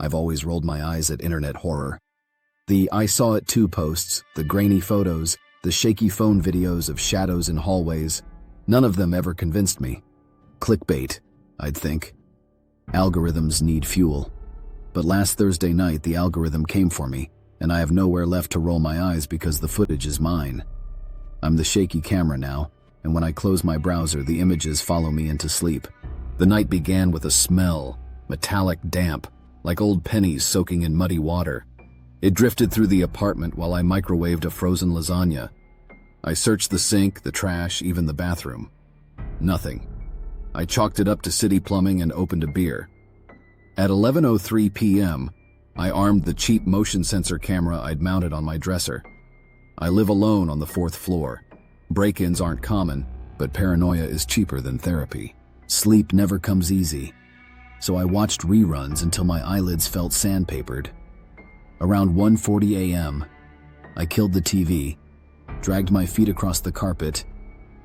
I've always rolled my eyes at internet horror. The "I saw it too" posts, the grainy photos, the shaky phone videos of shadows in hallways, none of them ever convinced me. Clickbait, I'd think. Algorithms need fuel. But last Thursday night, the algorithm came for me, and I have nowhere left to roll my eyes because the footage is mine. I'm the shaky camera now, and when I close my browser, the images follow me into sleep. The night began with a smell, metallic damp, like old pennies soaking in muddy water. It drifted through the apartment while I microwaved a frozen lasagna. I searched the sink, the trash, even the bathroom. Nothing. I chalked it up to city plumbing and opened a beer. At 11:03 p.m., I armed the cheap motion sensor camera I'd mounted on my dresser. I live alone on the 4th floor. Break-ins aren't common, but paranoia is cheaper than therapy. Sleep never comes easy, so I watched reruns until my eyelids felt sandpapered. Around 1:40 a.m., I killed the TV, dragged my feet across the carpet,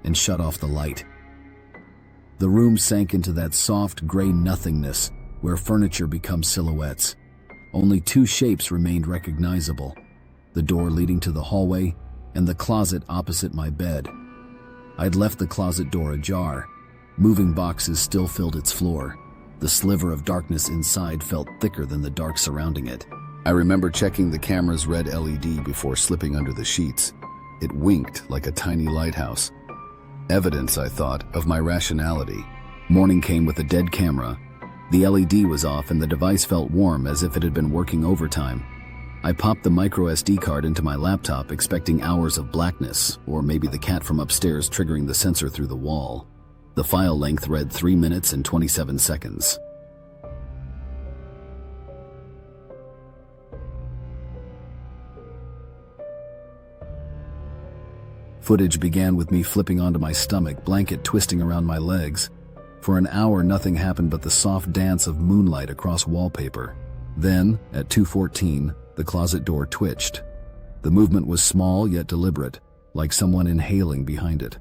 and shut off the light. The room sank into that soft gray nothingness where furniture becomes silhouettes. Only 2 shapes remained recognizable: the door leading to the hallway and the closet opposite my bed. I'd left the closet door ajar. Moving boxes still filled its floor. The sliver of darkness inside felt thicker than the dark surrounding it. I remember checking the camera's red LED before slipping under the sheets. It winked like a tiny lighthouse. Evidence, I thought, of my rationality. Morning came with a dead camera. The LED was off and the device felt warm as if it had been working overtime. I popped the micro SD card into my laptop, expecting hours of blackness, or maybe the cat from upstairs triggering the sensor through the wall. The file length read 3 minutes and 27 seconds. Footage began with me flipping onto my stomach, blanket twisting around my legs. For an hour, nothing happened but the soft dance of moonlight across wallpaper. Then, at 2:14, the closet door twitched. The movement was small yet deliberate, like someone inhaling behind it.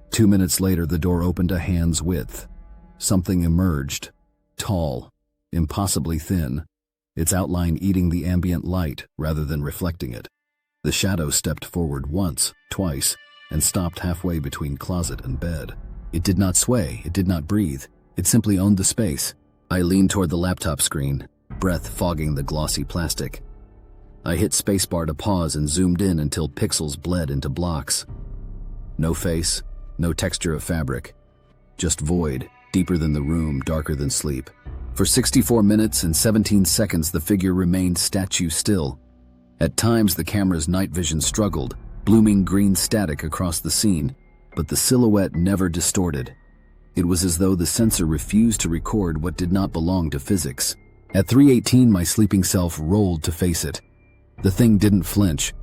2 minutes later, the door opened a hand's width. Something emerged, tall, impossibly thin, its outline eating the ambient light rather than reflecting it. The shadow stepped forward once, twice, and stopped halfway between closet and bed. It did not sway, it did not breathe, it simply owned the space. I leaned toward the laptop screen, breath fogging the glossy plastic. I hit spacebar to pause and zoomed in until pixels bled into blocks. No face, no texture of fabric. Just void, deeper than the room, darker than sleep. For 64 minutes and 17 seconds, the figure remained statue still. At times, the camera's night vision struggled, blooming green static across the scene, but the silhouette never distorted. It was as though the sensor refused to record what did not belong to physics. At 3:18, my sleeping self rolled to face it. The thing didn't flinch.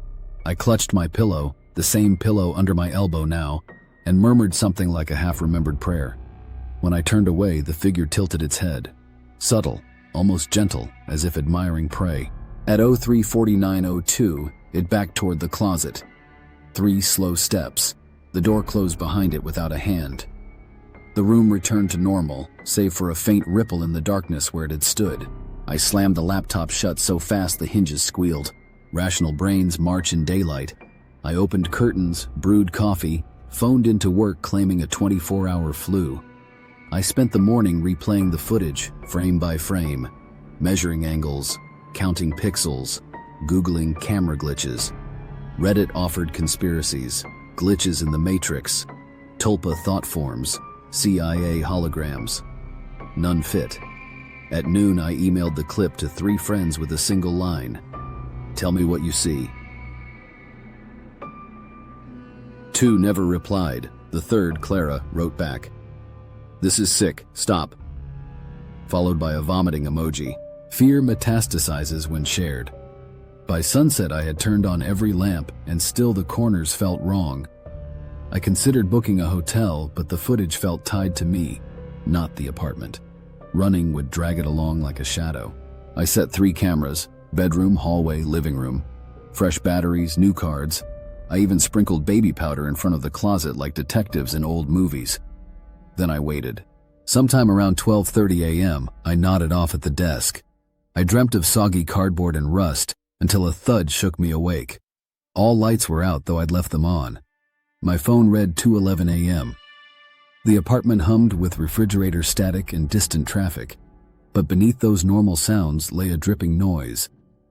I clutched my pillow, the same pillow under my elbow now, and murmured something like a half-remembered prayer. When I turned away, the figure tilted its head. Subtle, almost gentle, as if admiring prey. At 03:49:02, it backed toward the closet. 3 slow steps. The door closed behind it without a hand. The room returned to normal, save for a faint ripple in the darkness where it had stood. I slammed the laptop shut so fast the hinges squealed. Rational brains march in daylight. I opened curtains, brewed coffee, phoned into work claiming a 24-hour flu. I spent the morning replaying the footage, frame by frame, measuring angles, counting pixels, Googling camera glitches. Reddit offered conspiracies, glitches in the Matrix, Tulpa thought forms, CIA holograms. None fit. At noon, I emailed the clip to 3 friends with a single line. Tell me what you see. 2 never replied. The third, Clara, wrote back, "This is sick, stop," followed by a vomiting emoji. Fear metastasizes when shared. By sunset, I had turned on every lamp, and still the corners felt wrong. I considered booking a hotel, but the footage felt tied to me, not the apartment. Running would drag it along like a shadow. I set 3 cameras, bedroom, hallway, living room. Fresh batteries, new cards. I even sprinkled baby powder in front of the closet like detectives in old movies. Then I waited. Sometime around 12:30 a.m., I nodded off at the desk. I dreamt of soggy cardboard and rust until a thud shook me awake. All lights were out, though I'd left them on. My phone read 2:11 a.m. The apartment hummed with refrigerator static and distant traffic, but beneath those normal sounds lay a dripping noise,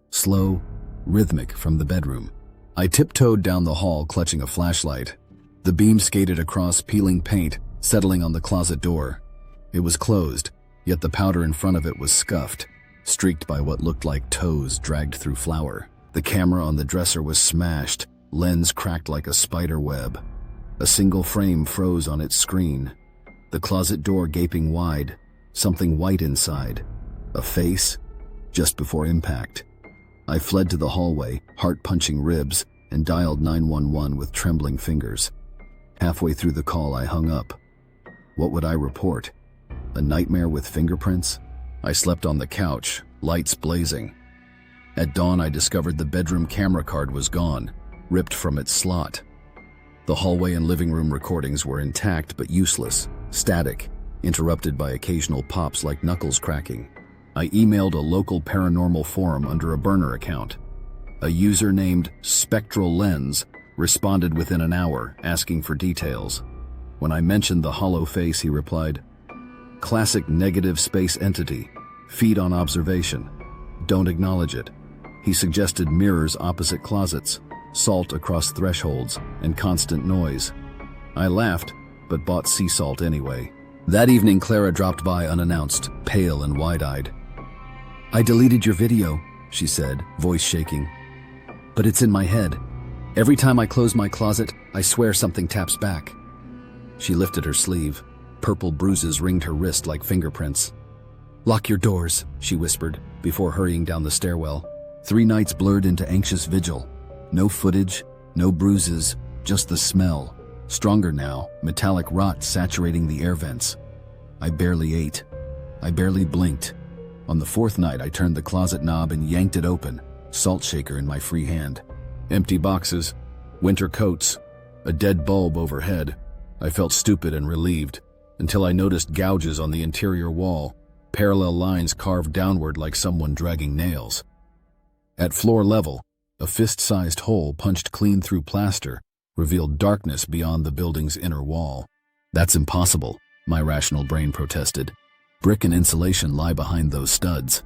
slow, rhythmic from the bedroom. I tiptoed down the hall, clutching a flashlight. The beam skated across peeling paint, settling on the closet door. It was closed, yet the powder in front of it was scuffed, streaked by what looked like toes dragged through flour. The camera on the dresser was smashed, lens cracked like a spider web. A single frame froze on its screen. The closet door gaping wide, something white inside. A face, just before impact. I fled to the hallway, heart-punching ribs, and dialed 911 with trembling fingers. Halfway through the call, I hung up. What would I report? A nightmare with fingerprints? I slept on the couch, lights blazing. At dawn, I discovered the bedroom camera card was gone, ripped from its slot. The hallway and living room recordings were intact but useless, static, interrupted by occasional pops like knuckles cracking. I emailed a local paranormal forum under a burner account. A user named Spectral Lens responded within an hour, asking for details. When I mentioned the hollow face, he replied, "Classic negative space entity. Feed on observation. Don't acknowledge it." He suggested mirrors opposite closets, salt across thresholds, and constant noise. I laughed, but bought sea salt anyway. That evening, Clara dropped by unannounced, pale and wide-eyed. "I deleted your video," she said, voice shaking. "But it's in my head. Every time I close my closet, I swear something taps back." She lifted her sleeve. Purple bruises ringed her wrist like fingerprints. "Lock your doors," she whispered, before hurrying down the stairwell. 3 nights blurred into anxious vigil. No footage, no bruises, just the smell. Stronger now, metallic rot saturating the air vents. I barely ate. I barely blinked. On the 4th night, I turned the closet knob and yanked it open, salt shaker in my free hand. Empty boxes, winter coats, a dead bulb overhead. I felt stupid and relieved, until I noticed gouges on the interior wall, parallel lines carved downward like someone dragging nails. At floor level, a fist-sized hole punched clean through plaster revealed darkness beyond the building's inner wall. "That's impossible," my rational brain protested. "Brick and insulation lie behind those studs."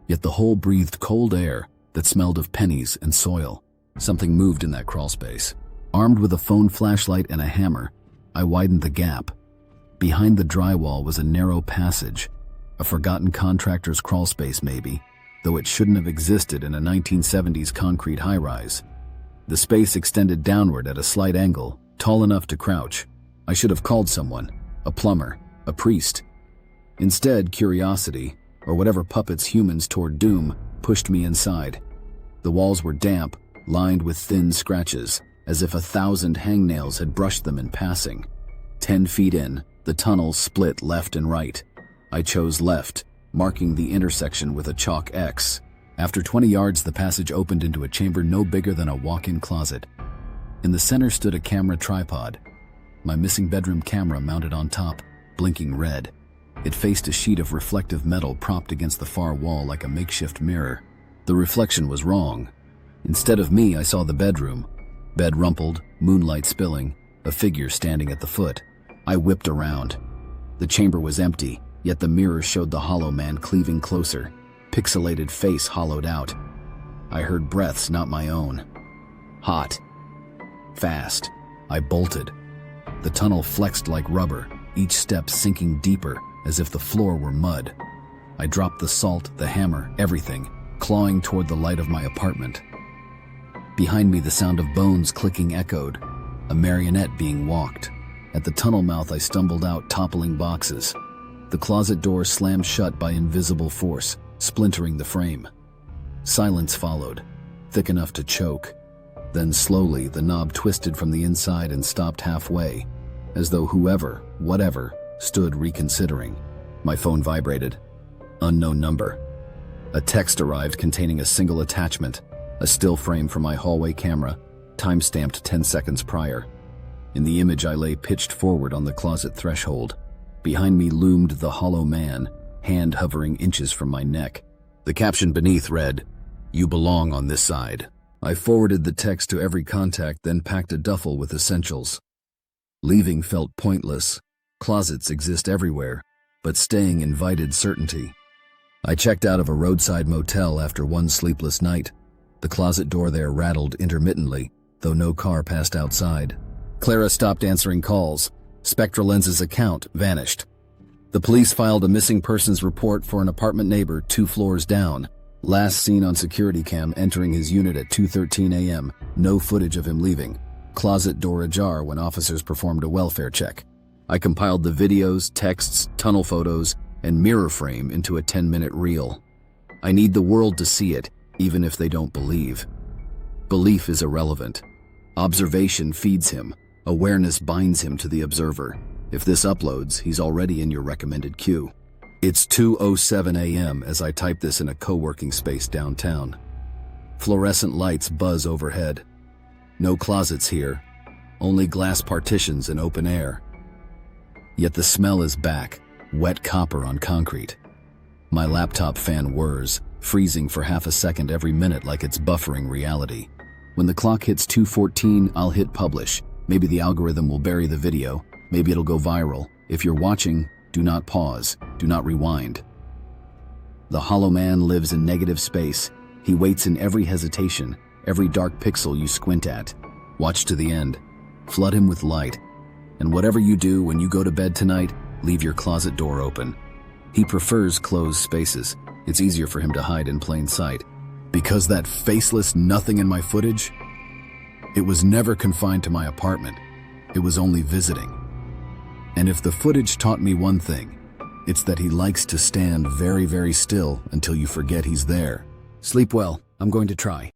Yet the hole breathed cold air that smelled of pennies and soil. Something moved in that crawlspace. Armed with a phone flashlight and a hammer, I widened the gap. Behind the drywall was a narrow passage, a forgotten contractor's crawlspace maybe, though it shouldn't have existed in a 1970s concrete high-rise. The space extended downward at a slight angle, tall enough to crouch. I should have called someone, a plumber, a priest. Instead, curiosity, or whatever puppets humans toward doom, pushed me inside. The walls were damp, lined with thin scratches, as if 1,000 hangnails had brushed them in passing. 10 feet in, the tunnel split left and right. I chose left, marking the intersection with a chalk X. After 20 yards, the passage opened into a chamber no bigger than a walk-in closet. In the center stood a camera tripod, my missing bedroom camera mounted on top, blinking red. It faced a sheet of reflective metal propped against the far wall like a makeshift mirror. The reflection was wrong. Instead of me, I saw the bedroom. Bed rumpled, moonlight spilling, a figure standing at the foot. I whipped around. The chamber was empty, yet the mirror showed the hollow man cleaving closer, pixelated face hollowed out. I heard breaths not my own. Hot. Fast. I bolted. The tunnel flexed like rubber, each step sinking deeper, as if the floor were mud. I dropped the salt, the hammer, everything, clawing toward the light of my apartment. Behind me, the sound of bones clicking echoed, a marionette being walked. At the tunnel mouth, I stumbled out, toppling boxes. The closet door slammed shut by invisible force, splintering the frame. Silence followed, thick enough to choke. Then slowly, the knob twisted from the inside and stopped halfway, as though whoever, whatever, stood reconsidering. My phone vibrated. Unknown number. A text arrived containing a single attachment, a still frame from my hallway camera, time-stamped 10 seconds prior. In the image, I lay pitched forward on the closet threshold. Behind me loomed the hollow man, hand hovering inches from my neck. The caption beneath read, "You belong on this side." I forwarded the text to every contact, then packed a duffel with essentials. Leaving felt pointless. Closets exist everywhere, but staying invited certainty. I checked out of a roadside motel after one sleepless night. The closet door there rattled intermittently, though no car passed outside. Clara stopped answering calls. SpectraLens's account vanished. The police filed a missing persons report for an apartment neighbor 2 floors down. Last seen on security cam entering his unit at 2:13 a.m. No footage of him leaving. Closet door ajar when officers performed a welfare check. I compiled the videos, texts, tunnel photos, and mirror frame into a 10-minute reel. I need the world to see it, even if they don't believe. Belief is irrelevant. Observation feeds him. Awareness binds him to the observer. If this uploads, he's already in your recommended queue. It's 2:07 a.m. as I type this in a co-working space downtown. Fluorescent lights buzz overhead. No closets here, only glass partitions and open air. Yet the smell is back, wet copper on concrete. My laptop fan whirs, freezing for half a second every minute like it's buffering reality. When the clock hits 2:14, I'll hit publish. Maybe the algorithm will bury the video. Maybe it'll go viral. If you're watching, do not pause. Do not rewind. The hollow man lives in negative space. He waits in every hesitation, every dark pixel you squint at. Watch to the end. Flood him with light. And whatever you do when you go to bed tonight, leave your closet door open. He prefers closed spaces. It's easier for him to hide in plain sight. Because that faceless nothing in my footage, it was never confined to my apartment. It was only visiting. And if the footage taught me one thing, it's that he likes to stand very, very still until you forget he's there. Sleep well. I'm going to try.